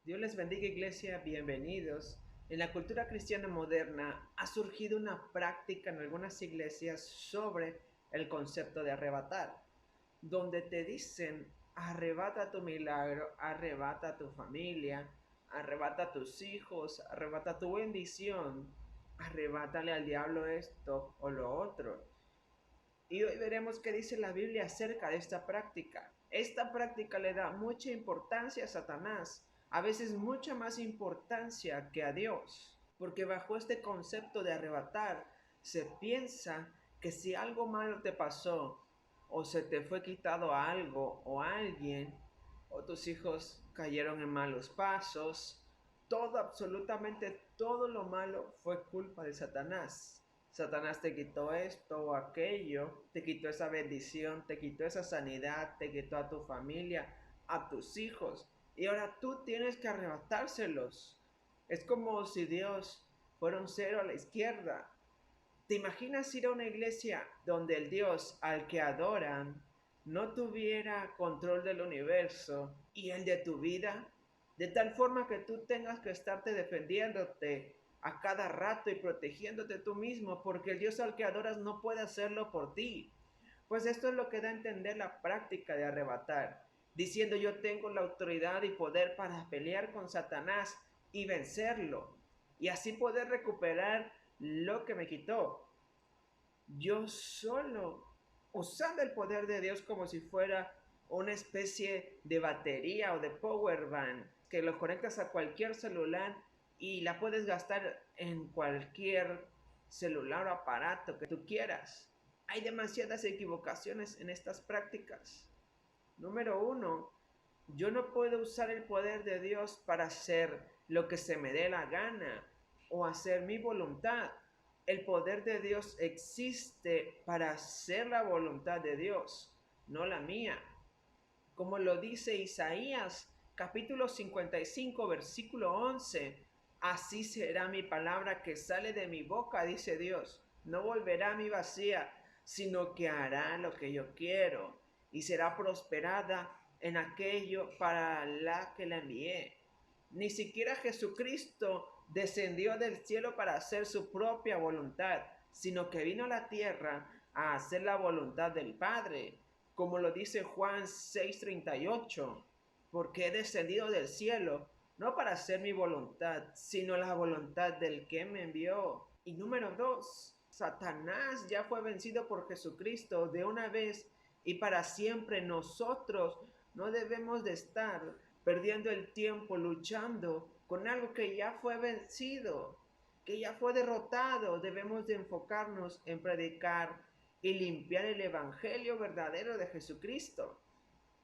Dios les bendiga, iglesia, bienvenidos. En la cultura cristiana moderna ha surgido una práctica en algunas iglesias sobre el concepto de arrebatar, donde te dicen, arrebata tu milagro, arrebata tu familia, arrebata tus hijos, arrebata tu bendición, arrebátale al diablo esto o lo otro. Y hoy veremos qué dice la Biblia acerca de esta práctica. Esta práctica le da mucha importancia a Satanás, a veces mucha más importancia que a Dios, porque bajo este concepto de arrebatar se piensa que si algo malo te pasó o se te fue quitado algo o alguien o tus hijos cayeron en malos pasos, todo, absolutamente todo lo malo fue culpa de Satanás. Satanás te quitó esto o aquello, te quitó esa bendición, te quitó esa sanidad, te quitó a tu familia, a tus hijos. Y ahora tú tienes que arrebatárselos. Es como si Dios fuera un cero a la izquierda. ¿Te imaginas ir a una iglesia donde el Dios al que adoran no tuviera control del universo y el de tu vida? De tal forma que tú tengas que estarte defendiéndote a cada rato y protegiéndote tú mismo, porque el Dios al que adoras no puede hacerlo por ti. Pues esto es lo que da a entender la práctica de arrebatar, diciendo yo tengo la autoridad y poder para pelear con Satanás y vencerlo, y así poder recuperar lo que me quitó. Yo solo, usando el poder de Dios como si fuera una especie de batería o de power bank, que lo conectas a cualquier celular y la puedes gastar en cualquier celular o aparato que tú quieras. Hay demasiadas equivocaciones en estas prácticas. Número uno, yo no puedo usar el poder de Dios para hacer lo que se me dé la gana o hacer mi voluntad. El poder de Dios existe para hacer la voluntad de Dios, no la mía. Como lo dice Isaías capítulo 55 versículo 11, así será mi palabra que sale de mi boca, dice Dios. No volverá a mi vacía, sino que hará lo que yo quiero y será prosperada en aquello para la que la envié. Ni siquiera Jesucristo descendió del cielo para hacer su propia voluntad, sino que vino a la tierra a hacer la voluntad del Padre, como lo dice Juan 6:38, porque he descendido del cielo, no para hacer mi voluntad, sino la voluntad del que me envió. Y número dos, Satanás ya fue vencido por Jesucristo de una vez y para siempre. Nosotros no debemos de estar perdiendo el tiempo luchando con algo que ya fue vencido, que ya fue derrotado. Debemos de enfocarnos en predicar y limpiar el evangelio verdadero de Jesucristo,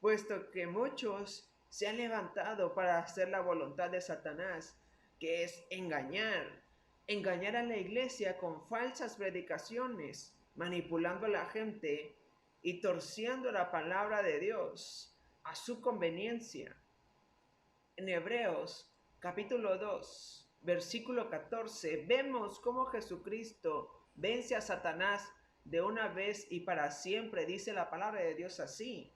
puesto que muchos se han levantado para hacer la voluntad de Satanás, que es engañar a la iglesia con falsas predicaciones, manipulando a la gente y torciendo la palabra de Dios a su conveniencia. En Hebreos capítulo 2 versículo 14 vemos cómo Jesucristo vence a Satanás de una vez y para siempre, dice la palabra de Dios así.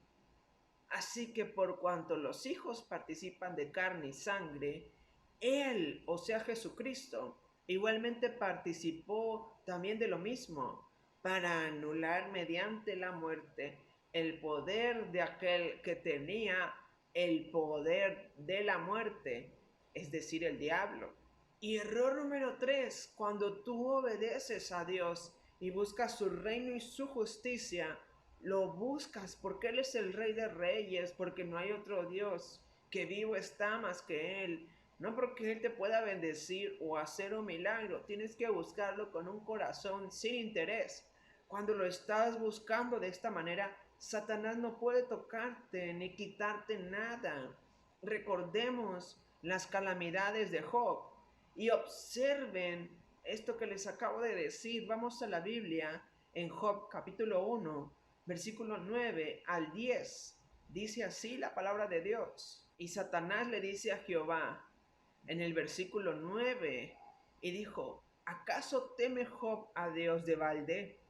Así que por cuanto los hijos participan de carne y sangre, Él, o sea Jesucristo, igualmente participó también de lo mismo, para anular mediante la muerte el poder de aquel que tenía el poder de la muerte, es decir, el diablo. Y error número 3, cuando tú obedeces a Dios y buscas su reino y su justicia, lo buscas porque Él es el Rey de Reyes, porque no hay otro Dios que vivo está más que Él. No porque Él te pueda bendecir o hacer un milagro, tienes que buscarlo con un corazón sin interés. Cuando lo estás buscando de esta manera, Satanás no puede tocarte ni quitarte nada. Recordemos las calamidades de Job y observen esto que les acabo de decir. Vamos a la Biblia en Job capítulo 1, versículo 9 al 10. Dice así la palabra de Dios. Y Satanás le dice a Jehová en el versículo 9 y dijo, ¿acaso teme Job a Dios de balde?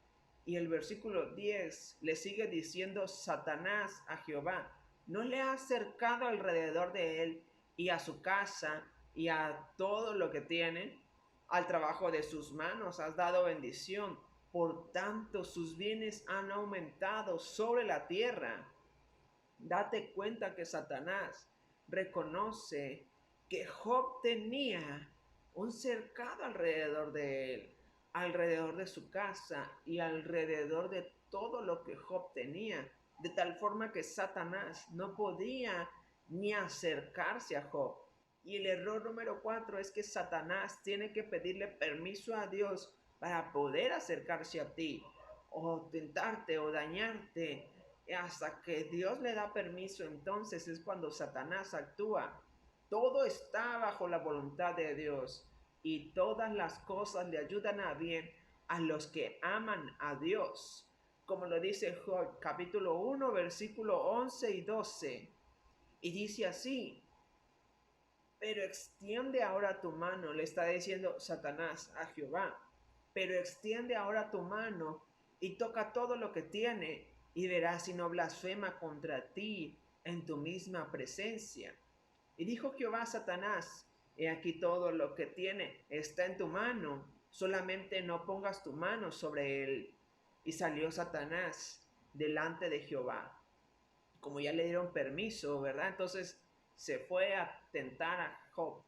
Y el versículo 10 le sigue diciendo Satanás a Jehová, ¿no le ha cercado alrededor de él y a su casa y a todo lo que tiene, al trabajo de sus manos has dado bendición. Por tanto, sus bienes han aumentado sobre la tierra. Date cuenta que Satanás reconoce que Job tenía un cercado alrededor de él, alrededor de su casa y alrededor de todo lo que Job tenía, de tal forma que Satanás no podía ni acercarse a Job. Y el error número 4 es que Satanás tiene que pedirle permiso a Dios para poder acercarse a ti, o tentarte, o dañarte. Hasta que Dios le da permiso, entonces es cuando Satanás actúa. Todo está bajo la voluntad de Dios, y todas las cosas le ayudan a bien a los que aman a Dios. Como lo dice Job, capítulo 1, versículo 11 y 12. Y dice así: pero extiende ahora tu mano, le está diciendo Satanás a Jehová, pero extiende ahora tu mano y toca todo lo que tiene, y verás si no blasfema contra ti en tu misma presencia. Y dijo Jehová a Satanás: he aquí todo lo que tiene está en tu mano, solamente no pongas tu mano sobre él. Y salió Satanás delante de Jehová. Como ya le dieron permiso, ¿verdad? Entonces se fue a tentar a Job.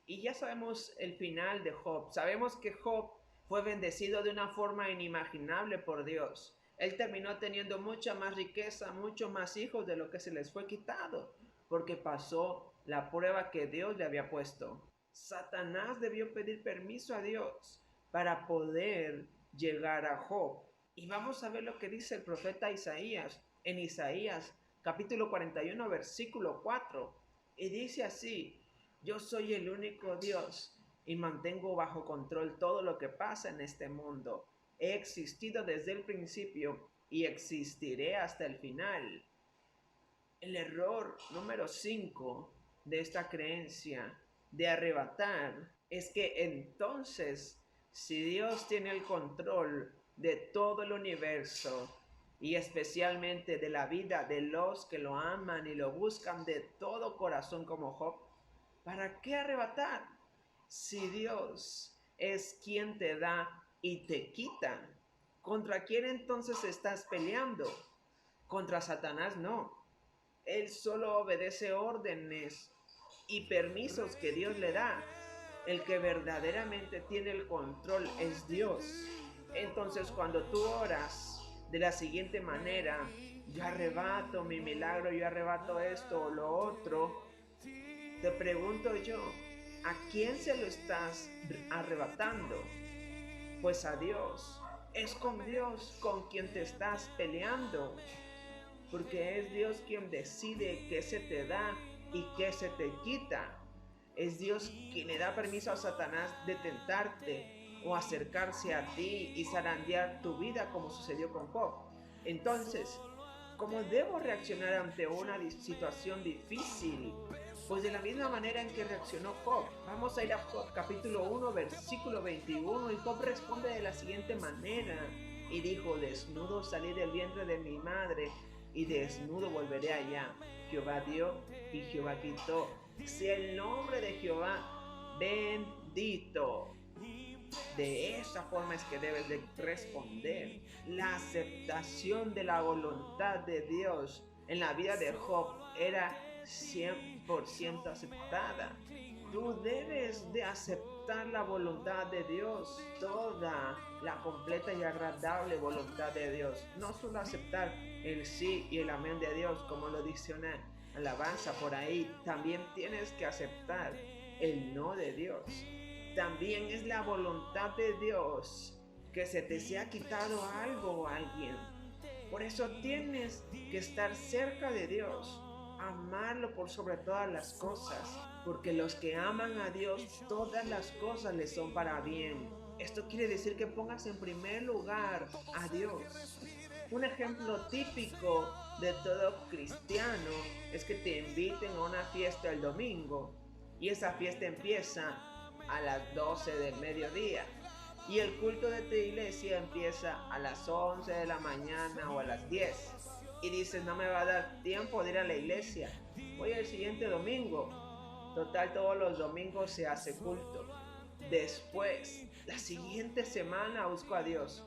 Y ya sabemos el final de Job. Sabemos que Job fue bendecido de una forma inimaginable por Dios. Él terminó teniendo mucha más riqueza, muchos más hijos de lo que se les fue quitado, porque pasó la prueba que Dios le había puesto. Satanás debió pedir permiso a Dios para poder llegar a Job. Y vamos a ver lo que dice el profeta Isaías en Isaías capítulo 41 versículo 4. Y dice así: yo soy el único Dios y mantengo bajo control todo lo que pasa en este mundo. He existido desde el principio y existiré hasta el final. El error número 5 de esta creencia de arrebatar es que entonces, si Dios tiene el control de todo el universo y especialmente de la vida de los que lo aman y lo buscan de todo corazón como Job, ¿para qué arrebatar? Si Dios es quien te da y te quita, ¿contra quién entonces estás peleando? Contra Satanás no. Él solo obedece órdenes y permisos que Dios le da. El que verdaderamente tiene el control es Dios. Entonces cuando tú oras de la siguiente manera: yo arrebato mi milagro, yo arrebato esto o lo otro, te pregunto yo, ¿a quién se lo estás arrebatando? Pues a Dios. Es con Dios con quien te estás peleando, porque es Dios quien decide qué se te da y qué se te quita. Es Dios quien le da permiso a Satanás de tentarte o acercarse a ti y zarandear tu vida, como sucedió con Job. Entonces, ¿cómo debo reaccionar ante una situación difícil? Pues de la misma manera en que reaccionó Job. Vamos a ir a Job capítulo 1 versículo 21, y Job responde de la siguiente manera: y dijo: desnudo salí del vientre de mi madre, y desnudo volveré allá. Jehová dio y Jehová quitó. Sea el nombre de Jehová bendito. De esa forma es que debes de responder. La aceptación de la voluntad de Dios en la vida de Job era 100% aceptada. Tú debes de aceptar la voluntad de Dios, toda la completa y agradable voluntad de Dios. No solo aceptar el sí y el amén de Dios, como lo dice una alabanza por ahí. También tienes que aceptar el no de Dios. También es la voluntad de Dios que se te sea quitado algo o alguien. Por eso tienes que estar cerca de Dios, amarlo por sobre todas las cosas, porque los que aman a Dios, todas las cosas les son para bien. Esto quiere decir que pongas en primer lugar a Dios. Un ejemplo típico de todo cristiano es que te inviten a una fiesta el domingo, y esa fiesta empieza a las 12 del mediodía, y el culto de tu iglesia empieza a las 11 de la mañana o a las 10. y dices, no me va a dar tiempo de ir a la iglesia, voy el siguiente domingo. Total, todos los domingos se hace culto. Después, la siguiente semana busco a Dios.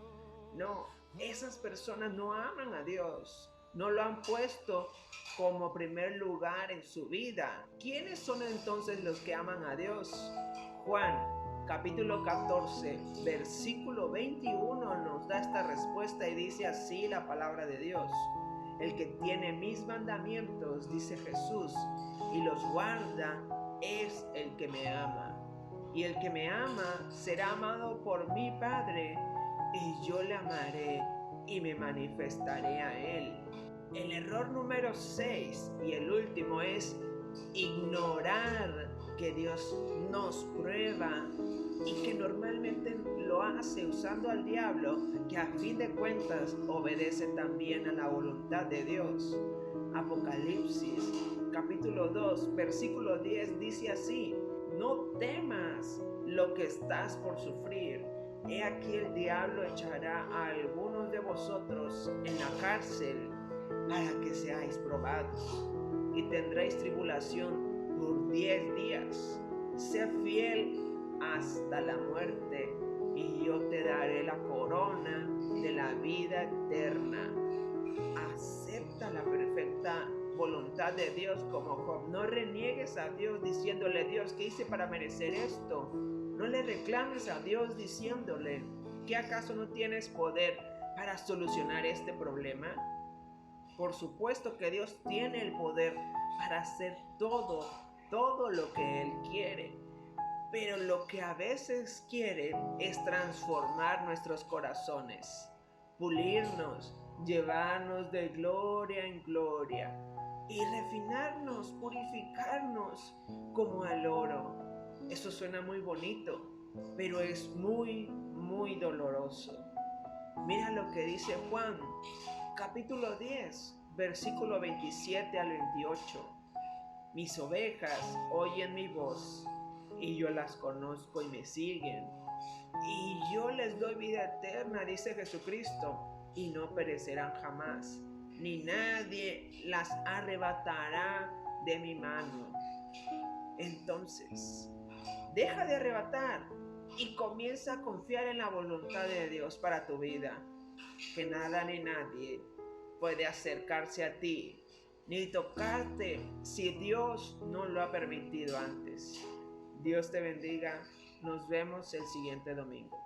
No, esas personas no aman a Dios. No lo han puesto como primer lugar en su vida. ¿Quiénes son entonces los que aman a Dios? Juan, capítulo 14, versículo 21 nos da esta respuesta y dice así la palabra de Dios. El que tiene mis mandamientos, dice Jesús, y los guarda, es el que me ama. Y el que me ama será amado por mi Padre, y yo le amaré y me manifestaré a él. El error número 6 y el último es ignorar que Dios nos prueba y que normalmente lo hace usando al diablo, que a fin de cuentas obedece también a la voluntad de Dios. Apocalipsis capítulo 2 versículo 10 dice así: no temas lo que estás por sufrir. He aquí el diablo echará a algunos de vosotros en la cárcel para que seáis probados, y tendréis tribulación por 10 días. Sé fiel hasta la muerte, y yo te daré la corona de la vida eterna. Acepta la perfecta voluntad de Dios como Job. No reniegues a Dios diciéndole: Dios, ¿qué hice para merecer esto? No le reclames a Dios diciéndole: ¿qué acaso no tienes poder para solucionar este problema? Por supuesto que Dios tiene el poder para hacer todo lo que Él quiere. Pero lo que a veces quiere es transformar nuestros corazones, pulirnos, llevarnos de gloria en gloria y refinarnos, purificarnos como al oro. Eso suena muy bonito, pero es muy doloroso. Mira lo que dice Juan, capítulo 10, versículo 27 al 28. Mis ovejas oyen mi voz, y yo las conozco y me siguen. Y yo les doy vida eterna, dice Jesucristo, y no perecerán jamás, ni nadie las arrebatará de mi mano. Entonces, deja de arrebatar y comienza a confiar en la voluntad de Dios para tu vida, que nada ni nadie puede acercarse a ti ni tocarte si Dios no lo ha permitido antes. Dios te bendiga. Nos vemos el siguiente domingo.